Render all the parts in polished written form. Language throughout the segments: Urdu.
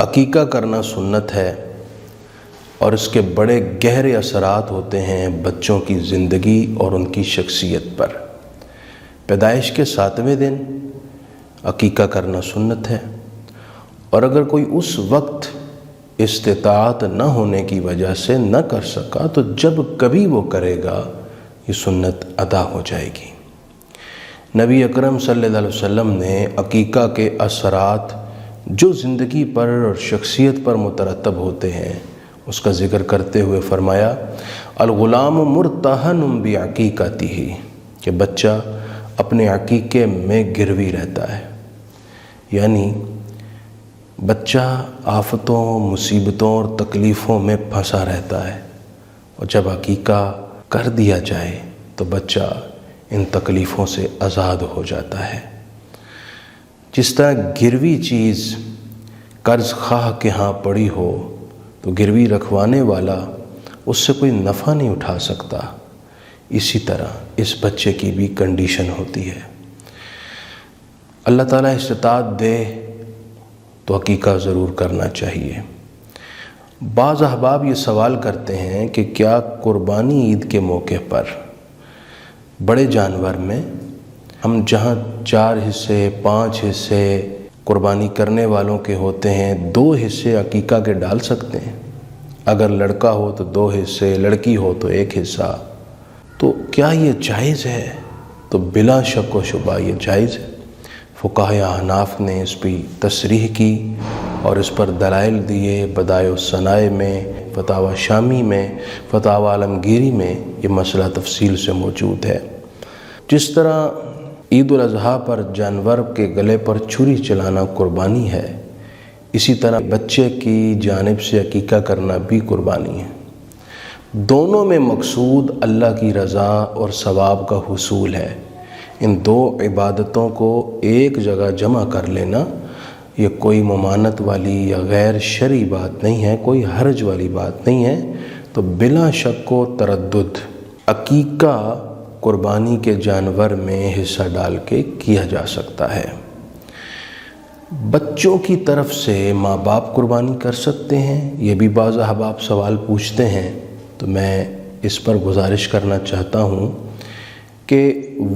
عقیقہ کرنا سنت ہے اور اس کے بڑے گہرے اثرات ہوتے ہیں بچوں کی زندگی اور ان کی شخصیت پر۔ پیدائش کے 7ویں دن عقیقہ کرنا سنت ہے، اور اگر کوئی اس وقت استطاعت نہ ہونے کی وجہ سے نہ کر سکا تو جب کبھی وہ کرے گا یہ سنت ادا ہو جائے گی۔ نبی اکرم صلی اللہ علیہ وسلم نے عقیقہ کے اثرات جو زندگی پر اور شخصیت پر مترتب ہوتے ہیں اس کا ذکر کرتے ہوئے فرمایا، الغلام مرتہن بعقیقتہ، کہ بچہ اپنے عقیقے میں گروی رہتا ہے، یعنی بچہ آفتوں، مصیبتوں اور تکلیفوں میں پھنسا رہتا ہے، اور جب عقیقہ کر دیا جائے تو بچہ ان تکلیفوں سے آزاد ہو جاتا ہے۔ جس طرح گروی چیز قرض خواہ کے ہاں پڑی ہو تو گروی رکھوانے والا اس سے کوئی نفع نہیں اٹھا سکتا، اسی طرح اس بچے کی بھی کنڈیشن ہوتی ہے۔ اللہ تعالیٰ استطاعت دے تو عقیقہ ضرور کرنا چاہیے۔ بعض احباب یہ سوال کرتے ہیں کہ کیا قربانی عید کے موقع پر بڑے جانور میں ہم جہاں 4 حصے 5 حصے قربانی کرنے والوں کے ہوتے ہیں 2 حصے عقیقہ کے ڈال سکتے ہیں؟ اگر لڑکا ہو تو 2 حصے، لڑکی ہو تو 1 حصہ، تو کیا یہ جائز ہے؟ تو بلا شک و شبہ یہ جائز ہے۔ فقہائے احناف نے اس پہ تصریح کی اور اس پر دلائل دیے، بدائع الصنائع میں، فتاوی شامی میں، فتاوی عالمگیری میں یہ مسئلہ تفصیل سے موجود ہے۔ جس طرح عید الاضحیٰ پر جانور کے گلے پر چھری چلانا قربانی ہے، اسی طرح بچے کی جانب سے عقیقہ کرنا بھی قربانی ہے۔ دونوں میں مقصود اللہ کی رضا اور ثواب کا حصول ہے۔ ان 2 عبادتوں کو ایک جگہ جمع کر لینا یہ کوئی ممانعت والی یا غیر شرعی بات نہیں ہے، کوئی حرج والی بات نہیں ہے۔ تو بلا شک و تردد عقیقہ قربانی کے جانور میں حصہ ڈال کے کیا جا سکتا ہے۔ بچوں کی طرف سے ماں باپ قربانی کر سکتے ہیں، یہ بھی بعض احباب سوال پوچھتے ہیں، تو میں اس پر گزارش کرنا چاہتا ہوں کہ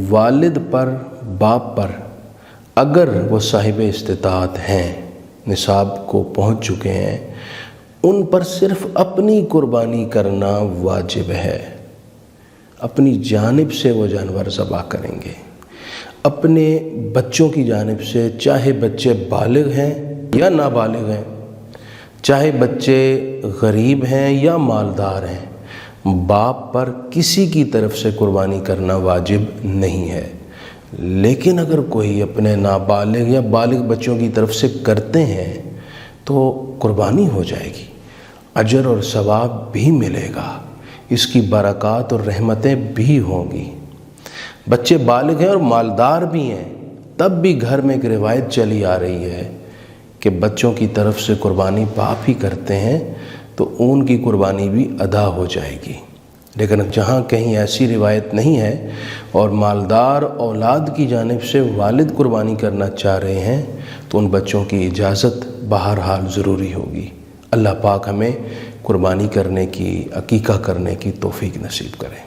والد پر، باپ پر اگر وہ صاحب استطاعت ہیں، نصاب کو پہنچ چکے ہیں، ان پر صرف اپنی قربانی کرنا واجب ہے۔ اپنی جانب سے وہ جانور ذبح کریں گے، اپنے بچوں کی جانب سے، چاہے بچے بالغ ہیں یا نابالغ ہیں، چاہے بچے غریب ہیں یا مالدار ہیں، باپ پر کسی کی طرف سے قربانی کرنا واجب نہیں ہے۔ لیکن اگر کوئی اپنے نابالغ یا بالغ بچوں کی طرف سے کرتے ہیں تو قربانی ہو جائے گی، اجر اور ثواب بھی ملے گا، اس کی برکات اور رحمتیں بھی ہوں گی۔ بچے بالغ ہیں اور مالدار بھی ہیں، تب بھی گھر میں ایک روایت چلی آ رہی ہے کہ بچوں کی طرف سے قربانی باپ ہی کرتے ہیں تو ان کی قربانی بھی ادا ہو جائے گی۔ لیکن جہاں کہیں ایسی روایت نہیں ہے اور مالدار اولاد کی جانب سے والد قربانی کرنا چاہ رہے ہیں تو ان بچوں کی اجازت بہرحال ضروری ہوگی۔ اللہ پاک ہمیں قربانی کرنے کی، عقیقہ کرنے کی توفیق نصیب کرے۔